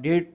1.5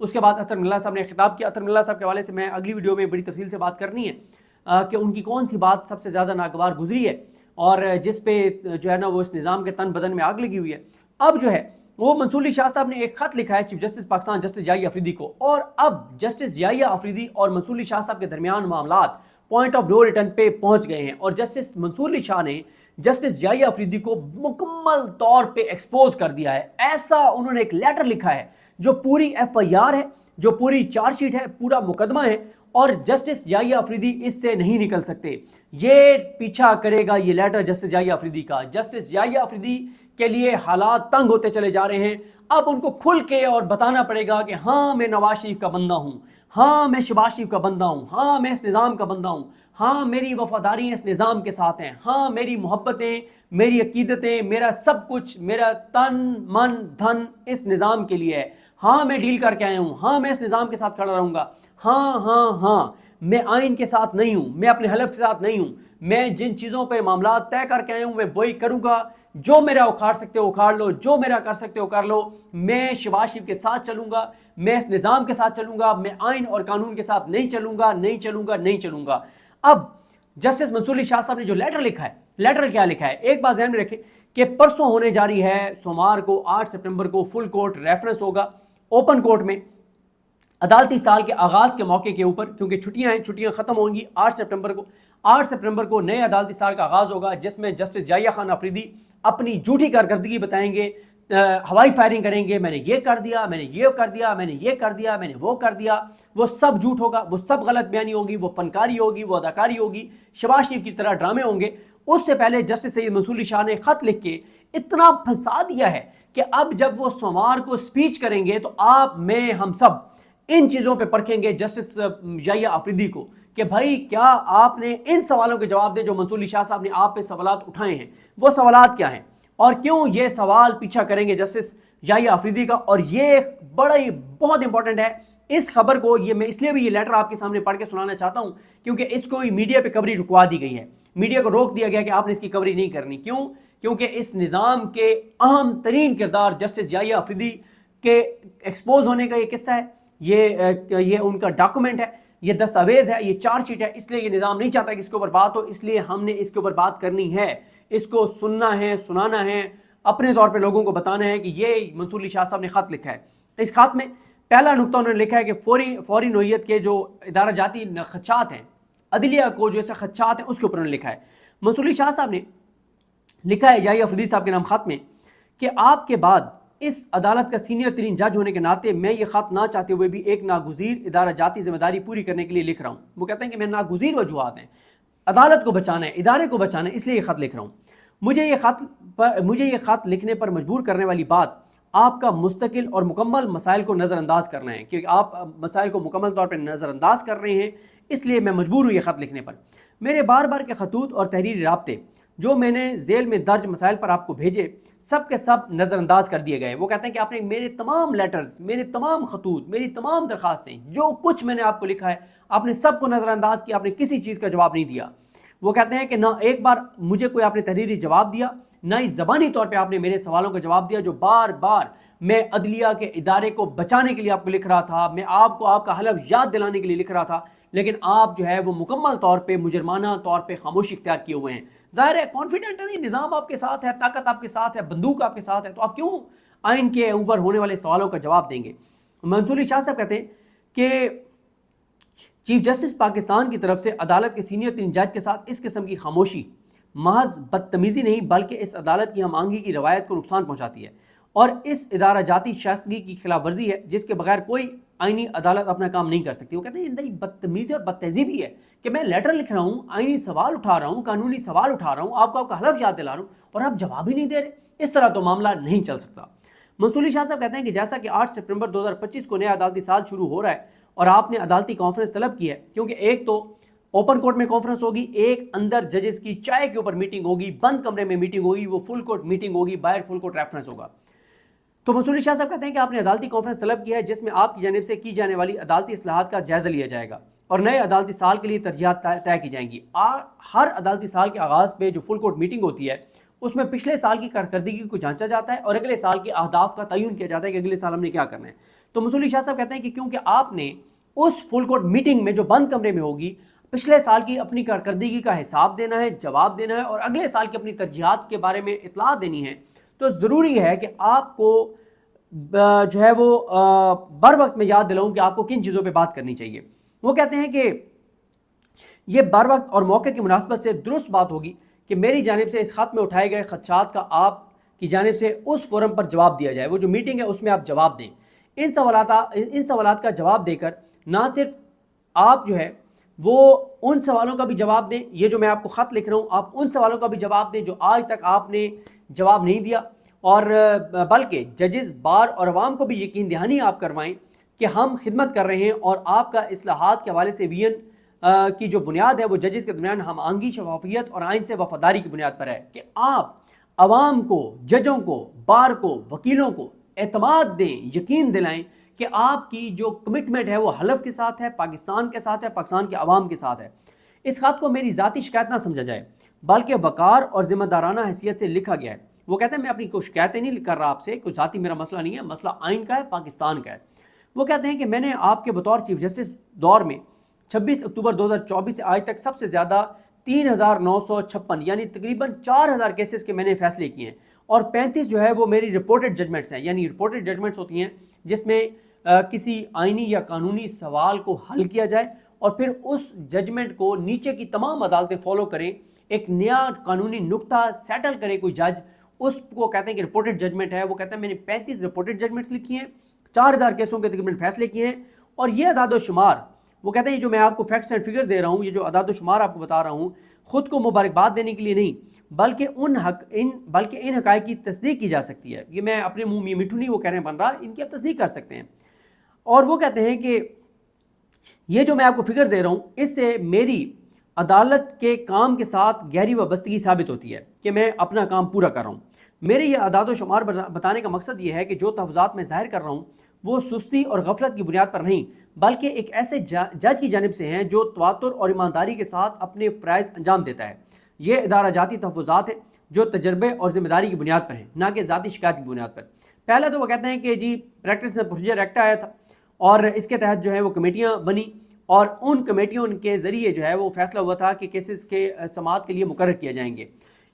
اس کے بعد اطہر ملا صاحب نے خطاب کیا. اطہر ملا صاحب کے حوالے سے میں اگلی ویڈیو میں بڑی تفصیل سے بات کرنی ہے کہ ان کی کون سی بات سب سے زیادہ ناگوار گزری ہے اور جس پہ جو ہے نا وہ اس نظام کے تن بدن میں آگ لگی ہوئی ہے. اب جو ہے وہ منصور علی شاہ صاحب نے ایک خط لکھا ہے چیف جسٹس پاکستان جسٹس یحییٰ آفریدی کو, اور اب جسٹس یحییٰ آفریدی اور منصور علی شاہ صاحب کے درمیان معاملات پوائنٹ آف نو ریٹرن پہ پہنچ گئے ہیں, اور جسٹس منصور علی شاہ نے جسٹس یحییٰ آفریدی کو مکمل طور پہ ایکسپوز کر دیا ہے. ایسا انہوں نے ایک لیٹر لکھا ہے جو پوری ایف آئی آر ہے, جو پوری چارج شیٹ ہے, پورا مقدمہ ہے, اور جسٹس یحییٰ آفریدی اس سے نہیں نکل سکتے. یہ پیچھا کرے گا یہ لیٹر جسٹس یحییٰ آفریدی کا. جسٹس یحییٰ آفریدی کے لیے حالات تنگ ہوتے چلے جا رہے ہیں. اب ان کو کھل کے اور بتانا پڑے گا کہ ہاں میں نواز شریف کا بندہ ہوں, ہاں میں شہباز شریف کا بندہ ہوں, ہاں میں اس نظام کا بندہ ہوں, ہاں میری وفاداری اس نظام کے ساتھ ہیں, ہاں میری محبتیں, میری عقیدتیں, میرا سب کچھ, میرا تن من دھن اس نظام کے لیے ہے, ہاں میں ڈیل کر کے آیا ہوں, ہاں میں اس نظام کے ساتھ کھڑا رہوں گا, ہاں ہاں ہاں میں آئین کے ساتھ نہیں ہوں, میں اپنے حلف کے ساتھ نہیں ہوں, میں جن چیزوں پہ معاملات طے کر کے آیا ہوں میں وہی کروں گا, جو میرا اکھاڑ سکتے ہو اکھاڑ لو, جو میرا کر سکتے ہو کر لو, میں شہباز شریف کے ساتھ چلوں گا, میں اس نظام کے ساتھ چلوں گا, میں آئین اور قانون کے ساتھ نہیں چلوں گا, نہیں چلوں گا, نہیں چلوں گا. اب جسٹس منصور علی شاہ صاحب نے جو لیٹر لکھا ہے, لیٹر کیا لکھا ہے ایک بات ذہن میں رکھیں کہ پرسوں ہونے جا رہی ہے سوموار کو 8 سپٹمبر کو فل کورٹ ریفرنس ہوگا اوپن کورٹ میں عدالتی سال کے آغاز کے موقع کے اوپر, کیونکہ چھٹیاں ہیں, چھٹیاں ختم ہوں گی 8 سپٹمبر کو. 8 سپٹمبر کو نئے عدالتی سال کا آغاز ہوگا جس میں جسٹس یحییٰ خان آفریدی اپنی جھوٹی کارکردگی بتائیں گے, ہوائی فائرنگ کریں گے, میں نے یہ کر دیا, میں نے یہ کر دیا, میں نے یہ کر دیا, میں نے وہ کر دیا. وہ سب جھوٹ ہوگا, وہ سب غلط بیانی ہوگی, وہ فنکاری ہوگی, وہ اداکاری ہوگی, شہباز شریف کی طرح ڈرامے ہوں گے. اس سے پہلے جسٹس سید منصور علی شاہ نے خط لکھ کے اتنا پھنسا دیا ہے کہ اب جب وہ سوموار کو سپیچ کریں گے تو آپ میں ہم سب ان چیزوں پہ پرکھیں گے جسٹس یحییٰ آفریدی کو کہ بھائی کیا آپ نے ان سوالوں کے جواب دے جو منصور علی شاہ صاحب نے آپ پہ سوالات اٹھائے ہیں, وہ سوالات کیا ہیں, اور کیوں یہ سوال پیچھا کریں گے جسٹس یحییٰ آفریدی کا. اور یہ بڑا ہی بہت امپورٹنٹ ہے اس خبر کو, یہ میں اس لیے بھی یہ لیٹر آپ کے سامنے پڑھ کے سنانا چاہتا ہوں کیونکہ اس کو میڈیا پہ کوریج رکوا دی گئی ہے, میڈیا کو روک دیا گیا کہ آپ نے اس کی کوریج نہیں کرنی. کیوں؟ کیونکہ اس نظام کے اہم ترین کردار جسٹس یحییٰ آفریدی کے ایکسپوز ہونے کا یہ قصہ ہے, یہ ان کا ڈاکومنٹ ہے, یہ دستاویز ہے, یہ چارج شیٹ ہے. اس لیے یہ نظام نہیں چاہتا کہ اس کے اوپر بات ہو, اس لیے ہم نے اس کے اوپر بات کرنی ہے, اس کو سننا ہے, سنانا ہے, اپنے طور پہ لوگوں کو بتانا ہے کہ یہ منصور علی شاہ صاحب نے خط لکھا ہے. اس خط میں پہلا نقطہ انہوں نے لکھا ہے کہ فوری نوعیت کے جو ادارہ جاتی خدشات ہیں, عدلیہ کو جو ایسے خدشات ہیں اس کے اوپر انہوں نے لکھا ہے. منصور علی شاہ صاحب نے لکھا ہے یحییٰ آفریدی صاحب کے نام خط میں کہ آپ کے بعد اس عدالت کا سینئر ترین جج ہونے کے ناطے میں یہ خط نہ چاہتے ہوئے بھی ایک ناگزیر ادارہ جاتی ذمہ داری پوری کرنے کے لیے لکھ رہا ہوں. وہ کہتے ہیں کہ میں ناگزیر وجوہات ہیں, عدالت کو بچانا ہے, ادارے کو بچانا ہے, اس لیے یہ خط لکھ رہا ہوں. مجھے یہ خط لکھنے پر مجبور کرنے والی بات آپ کا مستقل اور مکمل مسائل کو نظر انداز کرنا ہے, کیونکہ آپ مسائل کو مکمل طور پر نظر انداز کر رہے ہیں, اس لیے میں مجبور ہوں یہ خط لکھنے پر. میرے بار بار کے خطوط اور تحریری رابطے جو میں نے ذیل میں درج مسائل پر آپ کو بھیجے سب کے سب نظر انداز کر دیے گئے. وہ کہتے ہیں کہ آپ نے میرے تمام لیٹرز, میرے تمام خطوط, میری تمام درخواستیں, جو کچھ میں نے آپ کو لکھا ہے آپ نے سب کو نظر انداز کیا, آپ نے کسی چیز کا جواب نہیں دیا. وہ کہتے ہیں کہ نہ ایک بار مجھے کوئی آپ نے تحریری جواب دیا, نہ ہی زبانی طور پہ آپ نے میرے سوالوں کا جواب دیا جو بار بار میں عدلیہ کے ادارے کو بچانے کے لیے آپ کو لکھ رہا تھا, میں آپ کو آپ کا حلف یاد دلانے کے لیے لکھ رہا تھا, لیکن آپ جو ہے وہ مکمل طور پہ مجرمانہ طور پہ خاموشی اختیار کیے ہوئے ہیں. ظاہر ہے کانفیڈنٹ نہیں, نظام آپ کے ساتھ ہے, طاقت آپ کے ساتھ ہے, بندوق آپ کے ساتھ ہے, تو آپ کیوں آئین کے اوپر ہونے والے سوالوں کا جواب دیں گے. منصور علی شاہ صاحب کہتے ہیں کہ چیف جسٹس پاکستان کی طرف سے عدالت کے سینئر ترین جج کے ساتھ اس قسم کی خاموشی محض بدتمیزی نہیں بلکہ اس عدالت کی ہم آہنگی کی روایت کو نقصان پہنچاتی ہے اور اس ادارہ جاتی شائستگی کی خلاف ورزی ہے جس کے بغیر کوئی آئینی عدالت اپنا کام نہیں کر سکتی. وہ کہتے ہیں یہ بدتمیزی اور بدتہذیبی ہے کہ میں لیٹر لکھ رہا ہوں, آئینی سوال اٹھا رہا ہوں, قانونی سوال اٹھا رہا ہوں, آپ کو آپ کا حلف یاد دلا رہا ہوں اور آپ جواب ہی نہیں دے رہے. اس طرح تو معاملہ نہیں چل سکتا. منصور علی شاہ صاحب کہتے ہیں کہ جیسا کہ 8 سپٹمبر 2025 کو نیا عدالتی سال شروع ہو رہا ہے اور آپ نے عدالتی کانفرنس طلب کی ہے, کیونکہ ایک تو اوپن کورٹ میں کانفرنس ہوگی, ایک اندر ججز کی چائے کے اوپر میٹنگ ہوگی, بند کمرے میں میٹنگ ہوگی, وہ فل کورٹ میٹنگ ہوگی, باہر فل کورٹ ریفرنس ہوگا. تو منصور علی شاہ صاحب کہتے ہیں کہ آپ نے عدالتی کانفرنس طلب کیا ہے جس میں آپ کی جانب سے کی جانے والی عدالتی اصلاحات کا جائزہ لیا جائے گا اور نئے عدالتی سال کے لیے ترجیحات طے کی جائیں گی. ہر عدالتی سال کے آغاز پہ جو فل کورٹ میٹنگ ہوتی ہے اس میں پچھلے سال کی کارکردگی کو جانچا جاتا ہے اور اگلے سال کے اہداف کا تعین کیا جاتا ہے کہ اگلے سال ہم نے کیا کرنا ہے. تو منصور شاہ صاحب کہتے ہیں کہ کیونکہ آپ نے اس فل کورٹ میٹنگ میں جو بند کمرے میں ہوگی پچھلے سال کی اپنی کارکردگی کا حساب دینا ہے، جواب دینا ہے اور اگلے سال کی اپنی ترجیحات کے بارے میں اطلاع دینی ہے، تو ضروری ہے کہ آپ کو جو ہے وہ بر وقت میں یاد دلاؤں کہ آپ کو کن چیزوں پہ بات کرنی چاہیے۔ وہ کہتے ہیں کہ یہ بر وقت اور موقع کی مناسبت سے درست بات ہوگی کہ میری جانب سے اس خط میں اٹھائے گئے خدشات کا آپ کی جانب سے اس فورم پر جواب دیا جائے، وہ جو میٹنگ ہے اس میں آپ جواب دیں۔ ان سوالات کا جواب دے کر نہ صرف آپ جو ہے وہ ان سوالوں کا بھی جواب دیں، یہ جو میں آپ کو خط لکھ رہا ہوں آپ ان سوالوں کا بھی جواب دیں جو آج تک آپ نے جواب نہیں دیا، اور بلکہ ججز، بار اور عوام کو بھی یقین دہانی آپ کروائیں کہ ہم خدمت کر رہے ہیں، اور آپ کا اصلاحات کے حوالے سے وین کی جو بنیاد ہے وہ ججز کے درمیان ہم آہنگی، شفافیت اور آئین سے وفاداری کی بنیاد پر ہے، کہ آپ عوام کو، ججوں کو، بار کو، وکیلوں کو اعتماد دیں، یقین دلائیں کہ آپ کی جو کمٹمنٹ ہے وہ حلف کے ساتھ ہے، پاکستان کے ساتھ ہے، پاکستان کے عوام کے ساتھ ہے۔ اس خط کو میری ذاتی شکایت نہ سمجھا جائے بلکہ وقار اور ذمہ دارانہ حیثیت سے لکھا گیا ہے۔ وہ کہتے ہیں میں اپنی کوئی شکایتیں نہیں کر رہا آپ سے، کوئی ذاتی میرا مسئلہ نہیں ہے، مسئلہ آئین کا ہے، پاکستان کا ہے۔ وہ کہتے ہیں کہ میں نے آپ کے بطور چیف جسٹس دور میں 26 اکتوبر 2024 سے آج تک سب سے زیادہ 3956 یعنی تقریباً 4000 کیسز کے میں نے فیصلے کیے ہیں، اور 35 جو ہے وہ میری رپورٹڈ ججمنٹس ہیں، یعنی رپورٹڈ ججمنٹس ہوتی ہیں جس میں کسی آئینی یا قانونی سوال کو حل کیا جائے اور پھر اس ججمنٹ کو نیچے کی تمام عدالتیں فالو کریں، ایک نیا قانونی نقطہ سیٹل کرے کوئی جج، اس کو کہتے ہیں کہ رپورٹڈ ججمنٹ ہے۔ وہ کہتے ہیں میں نے 35 رپورٹڈ ججمنٹس لکھی ہیں، 4000 کیسوں کے تقریباً فیصلے کیے ہیں، اور یہ اعداد و شمار، وہ کہتے ہیں جو میں آپ کو فیکٹس اینڈ فگرز دے رہا ہوں، یہ جو اعداد و شمار آپ کو بتا رہا ہوں، خود کو مبارکباد دینے کے لیے نہیں بلکہ ان حقائق کی تصدیق کی جا سکتی ہے۔ یہ میں اپنے منہ میں میٹھو نہیں وہ کہہ رہے ہیں بن رہا، ان کی آپ تصدیق کر سکتے ہیں۔ اور وہ کہتے ہیں کہ یہ جو میں آپ کو فگر دے رہا ہوں اس سے میری عدالت کے کام کے ساتھ گہری وابستگی ثابت ہوتی ہے کہ میں اپنا کام پورا کر رہا ہوں۔ میرے یہ اعداد و شمار بتانے کا مقصد یہ ہے کہ جو تحفظات میں ظاہر کر رہا ہوں وہ سستی اور غفلت کی بنیاد پر نہیں بلکہ ایک ایسے جج کی جانب سے ہیں جو تواتر اور ایمانداری کے ساتھ اپنے فرائض انجام دیتا ہے۔ یہ ادارہ جاتی تحفظات ہیں جو تجربے اور ذمہ داری کی بنیاد پر ہیں، نہ کہ ذاتی شکایت کی بنیاد پر۔ پہلے تو وہ کہتے ہیں کہ جی پریکٹس اینڈ پروسیجر ایکٹ آیا تھا اور اس کے تحت جو ہے وہ کمیٹیاں بنی، اور ان کمیٹیوں کے ذریعے جو ہے وہ فیصلہ ہوا تھا کہ کیسز کے سماعت کے لیے مقرر کیے جائیں گے۔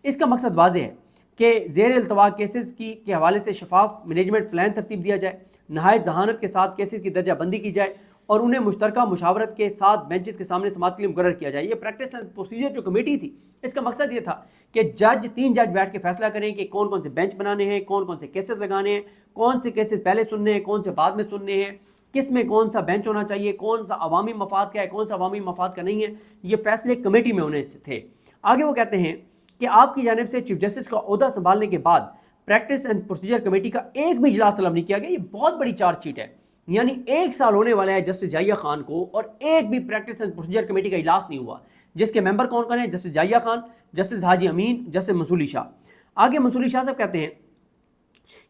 اس کا مقصد واضح ہے کہ زیر التوا کیسز کے حوالے سے شفاف مینجمنٹ پلان ترتیب دیا جائے، نہایت ذہانت کے ساتھ کیسز کی درجہ بندی کی جائے اور انہیں مشترکہ مشاورت کے ساتھ بینچز کے سامنے سماعت کے لیے مقرر کیا جائے۔ یہ پریکٹس اینڈ پروسیجر جو کمیٹی تھی اس کا مقصد یہ تھا کہ 3 جج بیٹھ کے فیصلہ کریں کہ کون کون سے بینچ بنانے ہیں، کون کون سے کیسز لگانے ہیں، کون سے کیسز پہلے سننے ہیں، کون سے بعد میں سننے ہیں، کس میں کون سا بینچ ہونا چاہیے، کون سا عوامی مفاد کا ہے، کون سا عوامی مفاد کا نہیں ہے۔ یہ فیصلے کمیٹی میں ہونے تھے۔ آگے وہ کہتے ہیں کہ آپ کی جانب سے چیف جسٹس کا عہدہ سنبھالنے کے بعد پریکٹس اینڈ پروسیجر کمیٹی کا ایک بھی اجلاس طلب نہیں کیا گیا۔ یہ بہت بڑی چارج شیٹ ہے، یعنی 1 سال ہونے والا ہے جسٹس یحییٰ خان کو اور ایک بھی پریکٹس اینڈ پروسیجر کمیٹی کا اجلاس نہیں ہوا، جس کے ممبر کون کون ہیں؟ جسٹس یحییٰ خان، جسٹس حاجی امین، جسٹس منصور علی شاہ۔ آگے منصور علی شاہ صاحب کہتے ہیں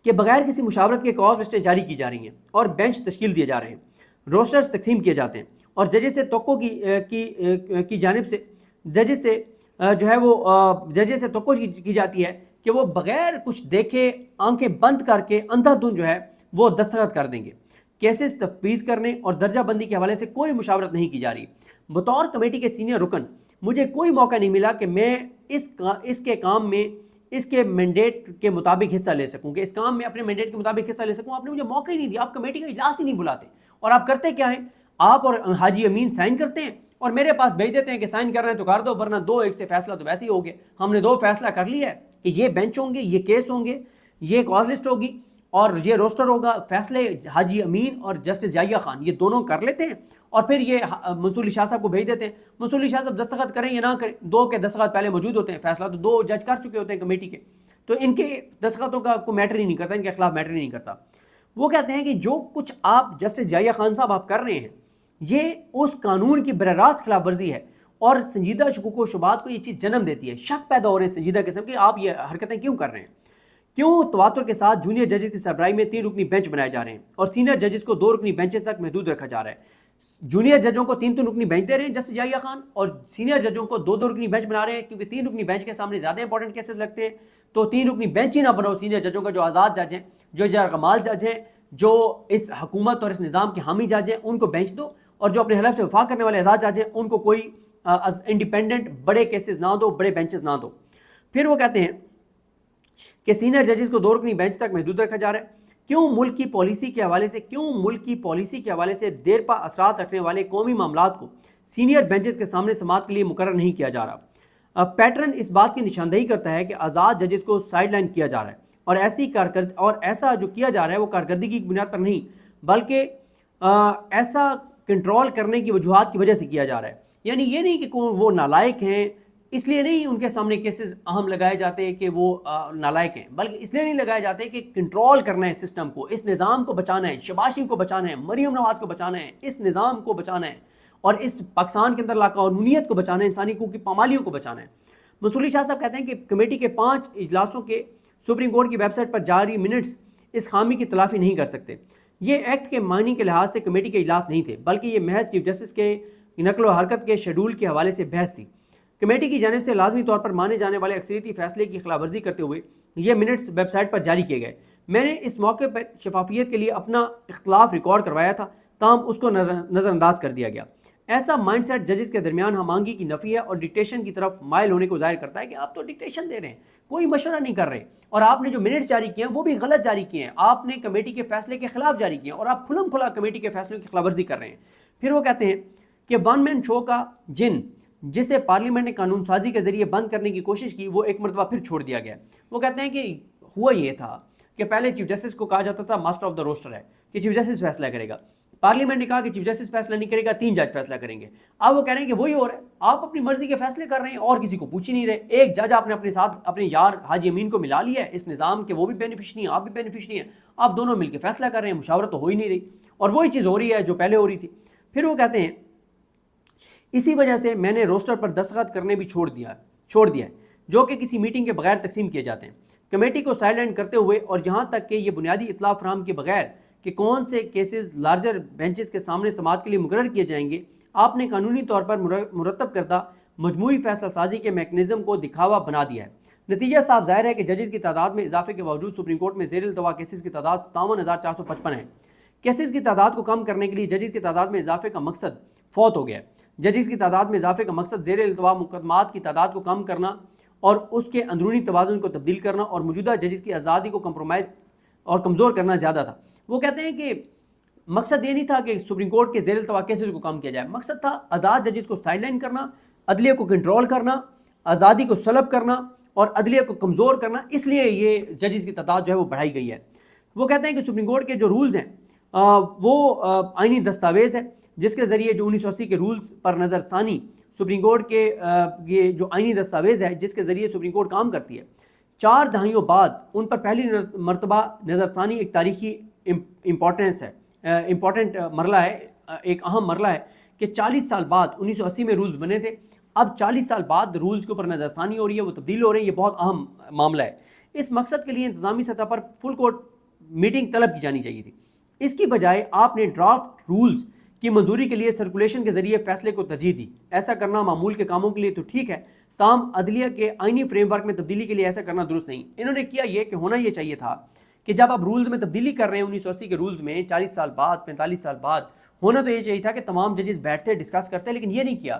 کہ بغیر کسی مشاورت کے کاز لسٹیں جاری کی جا رہی ہیں اور بینچ تشکیل دیے جا رہے ہیں، روسٹرز تقسیم کیے جاتے ہیں، اور ججز سے توقع کی جانب سے ججز سے جو ہے وہ ججز سے توقع کی جاتی ہے کہ وہ بغیر کچھ دیکھے آنکھیں بند کر کے اندھا دھند جو ہے وہ دستخط کر دیں گے۔ کیسز تفویض کرنے اور درجہ بندی کے حوالے سے کوئی مشاورت نہیں کی جا رہی۔ بطور کمیٹی کے سینئر رکن مجھے کوئی موقع نہیں ملا کہ میں اس کے کام میں اس کے مینڈیٹ کے مطابق حصہ لے سکوں، کہ اس کام میں اپنے مینڈیٹ کے مطابق حصہ لے سکوں۔ آپ نے مجھے موقع ہی نہیں دیا، آپ کمیٹی کا اجلاس ہی نہیں بلاتے، اور آپ کرتے کیا ہیں؟ آپ اور حاجی امین سائن کرتے ہیں اور میرے پاس بھیج دیتے ہیں کہ سائن کر رہے ہیں تو کر دو، ورنہ 2-1 سے فیصلہ تو ویسے ہی ہو گیا۔ ہم نے 2 فیصلہ کر لیا ہے کہ یہ بینچ ہوں گے، یہ کیس ہوں گے، یہ کاز لسٹ ہوگی اور یہ روسٹر ہوگا۔ فیصلے حاجی امین اور جسٹس یحییٰ خان یہ دونوں کر لیتے ہیں اور پھر یہ منصور علی شاہ صاحب کو بھیج دیتے ہیں۔ منصور علی شاہ صاحب دستخط کریں یا نہ کریں، 2 کے دستخط پہلے موجود ہوتے ہیں، فیصلہ تو 2 جج کر چکے ہوتے ہیں کمیٹی کے، تو ان کے دستخطوں کا کوئی میٹر ہی نہیں کرتا، ان کے خلاف میٹر ہی نہیں کرتا۔ وہ کہتے ہیں کہ جو کچھ آپ جسٹس یحییٰ خان صاحب آپ کر رہے ہیں یہ اس قانون کی براہ راست خلاف ورزی ہے، اور سنجیدہ شکوک و شبہات کو یہ چیز جنم دیتی ہے۔ شک پیدا ہو رہے ہیں سنجیدہ قسم کے، آپ یہ حرکتیں کیوں کر رہے ہیں؟ کیوں تواتر کے ساتھ جونیئر ججز کی سربراہی میں 3 رکنی بینچ بنائے جا رہے ہیں اور سینئر ججز کو 2 رکنی بینچز تک محدود رکھا جا رہا ہے؟ جونیئر ججوں کو 3 رکنی بینچ دے رہے ہیں جسٹس یحییٰ خان، اور سینئر ججوں کو 2 رکنی بینچ بنا رہے ہیں، کیونکہ 3 رکنی بینچ کے سامنے زیادہ انپورٹنٹ کیسز لگتے ہیں، تو 3 رکنی بینچ ہی نہ بناؤ سینئر ججوں کا جو آزاد جج ہیں، جو جرغمال جج ہیں، جو اس حکومت اور اس نظام کے حامی جج ہیں ان کو بینچ دو، اور جو اپنے حلف سے وفا کرنے والے اعزاز جج ہیں ان کو کوئی انڈیپینڈنٹ بڑے کیسز نہ دو، بڑے بینچز نہ دو۔ پھر وہ کہتے ہیں کہ سینئر ججز کو 2 رکنی بینچ تک محدود رکھا جا رہا ہے۔ کیوں ملک کی پالیسی کے حوالے سے دیرپا اثرات رکھنے والے قومی معاملات کو سینئر بینچز کے سامنے سماعت کے لیے مقرر نہیں کیا جا رہا؟ پیٹرن اس بات کی نشاندہی کرتا ہے کہ آزاد ججز کو سائیڈ لائن کیا جا رہا ہے، اور ایسا جو کیا جا رہا ہے وہ کارکردگی کی بنیاد پر نہیں، بلکہ ایسا کنٹرول کرنے کی وجوہات کی وجہ سے کیا جا رہا ہے۔ یعنی یہ نہیں کہ وہ نالائق ہیں اس لیے نہیں ان کے سامنے کیسز اہم لگائے جاتے ہیں کہ وہ نالائق ہیں، بلکہ اس لیے نہیں لگائے جاتے کہ کنٹرول کرنا ہے سسٹم کو، اس نظام کو بچانا ہے، شباشی کو بچانا ہے، مریم نواز کو بچانا ہے، اس نظام کو بچانا ہے، اور اس پاکستان کے اندر لاقانونیت کو بچانا ہے، انسانی حقوق کی پامالیوں کو بچانا ہے۔ منصور علی شاہ صاحب کہتے ہیں کہ کمیٹی کے 5 اجلاسوں کے سپریم کورٹ کی ویب سائٹ پر جاری منٹس اس خامی کی تلافی نہیں کر سکتے۔ یہ ایکٹ کے معنی کے لحاظ سے کمیٹی کے اجلاس نہیں تھے، بلکہ یہ محض چیف جسٹس کے نقل و حرکت کے شیڈول کے حوالے سے بحث تھی۔ کمیٹی کی جانب سے لازمی طور پر مانے جانے والے اکثریتی فیصلے کی خلاف ورزی کرتے ہوئے یہ منٹس ویب سائٹ پر جاری کیے گئے۔ میں نے اس موقع پر شفافیت کے لیے اپنا اختلاف ریکارڈ کروایا تھا، تاہم اس کو نظر انداز کر دیا گیا۔ ایسا مائنڈ سیٹ ججز کے درمیان ہم آہنگی کی نفی ہے اور ڈکٹیشن کی طرف مائل ہونے کو ظاہر کرتا ہے کہ آپ تو ڈکٹیشن دے رہے ہیں، کوئی مشورہ نہیں کر رہے، اور آپ نے جو منٹس جاری کیے ہیں وہ بھی غلط جاری کیے ہیں، آپ نے کمیٹی کے فیصلے کے خلاف جاری کیے ہیں، اور آپ کھلم کھلا کمیٹی کے فیصلوں کی خلاف ورزی کر رہے ہیں۔ پھر وہ کہتے ہیں کہ 1 مین شو کا جن جسے پارلیمنٹ نے قانون سازی کے ذریعے بند کرنے کی کوشش کی وہ ایک مرتبہ پھر چھوڑ دیا گیا۔ وہ کہتے ہیں کہ ہوا یہ تھا کہ پہلے چیف جسٹس کو کہا جاتا تھا ماسٹر آف دا روسٹر ہے کہ چیف جسٹس فیصلہ کرے گا، پارلیمنٹ نے کہا کہ چیف جسٹس فیصلہ نہیں کرے گا، 3 جج فیصلہ کریں گے۔ اب وہ کہہ رہے ہیں کہ وہی ہو رہا ہے، آپ اپنی مرضی کے فیصلے کر رہے ہیں اور کسی کو پوچھ ہی نہیں رہے۔ ایک جج آپ نے اپنے ساتھ اپنے یار حاجی امین کو ملا لیا ہے اس نظام کے، وہ بھی بینیفیشری ہیں، آپ بھی بینیفیشری ہیں، آپ دونوں مل کے فیصلہ کر رہے ہیں، مشاورت تو ہو ہی نہیں رہی، اور وہی چیز ہو رہی ہے جو پہلے ہو رہی تھی۔ پھر وہ کہتے ہیں اسی وجہ سے میں نے روسٹر پر دستخط کرنے بھی چھوڑ دیا ہے جو کہ کسی میٹنگ کے بغیر تقسیم کیے جاتے ہیں۔ کمیٹی کو سائیلنٹ کرتے ہوئے اور یہاں تک کہ یہ بنیادی اطلاع فراہم کے بغیر کہ کون سے کیسز لارجر بینچز کے سامنے سماعت کے لیے مقرر کیے جائیں گے، آپ نے قانونی طور پر مرتب کردہ مجموعی فیصلہ سازی کے میکنزم کو دکھاوا بنا دیا ہے۔ نتیجہ صاف ظاہر ہے کہ ججز کی تعداد میں اضافے کے باوجود سپریم کورٹ میں زیر التوا کیسز کی تعداد 57,455 ہے۔ کیسز کی تعداد کو کم کرنے کے لیے ججز کی تعداد میں اضافے کا مقصد فوت ہو گیا ہے۔ ججز کی تعداد میں اضافے کا مقصد زیر التوا مقدمات کی تعداد کو کم کرنا اور اس کے اندرونی توازن کو تبدیل کرنا اور موجودہ ججز کی آزادی کو کمپرومائز اور کمزور کرنا زیادہ تھا۔ وہ کہتے ہیں کہ مقصد یہ نہیں تھا کہ سپریم کورٹ کے زیر التوا کیسز کو کم کیا جائے، مقصد تھا آزاد ججز کو سائیڈ لائن کرنا، عدلیہ کو کنٹرول کرنا، آزادی کو سلب کرنا اور عدلیہ کو کمزور کرنا، اس لیے یہ ججز کی تعداد جو ہے وہ بڑھائی گئی ہے۔ وہ کہتے ہیں کہ سپریم کورٹ کے جو رولز ہیں وہ آئینی دستاویز ہے جس کے ذریعے جو 1980 کے رولز پر نظر ثانی سپریم کورٹ کے یہ جو آئینی دستاویز ہے جس کے ذریعے سپریم کورٹ کام کرتی ہے، 4 دہائیوں بعد ان پر پہلی مرتبہ نظر ثانی ایک تاریخی امپورٹنٹ مرحلہ ہے، ایک اہم مرحلہ ہے کہ 40 سال بعد 1980 میں رولز بنے تھے، اب 40 سال بعد رولز کے اوپر نظر ثانی ہو رہی ہے، وہ تبدیل ہو رہے ہیں، یہ بہت اہم معاملہ ہے۔ اس مقصد کے لیے انتظامی سطح پر فل کورٹ میٹنگ طلب کی جانی چاہیے تھی، اس کی بجائے آپ نے ڈرافٹ رولز کی منظوری کے لیے سرکولیشن کے ذریعے فیصلے کو ترجیح دی۔ ایسا کرنا معمول کے کاموں کے لیے تو ٹھیک ہے، تاہم عدلیہ کے آئینی فریم ورک میں تبدیلی کے لیے ایسا کرنا درست نہیں۔ انہوں نے کیا یہ کہ ہونا یہ چاہیے تھا کہ جب آپ رولز میں تبدیلی کر رہے ہیں 1980 کے رولز میں 40 سال بعد 45 سال بعد، ہونا تو یہ چاہیے تھا کہ تمام ججز بیٹھتے ڈسکس کرتے، لیکن یہ نہیں کیا۔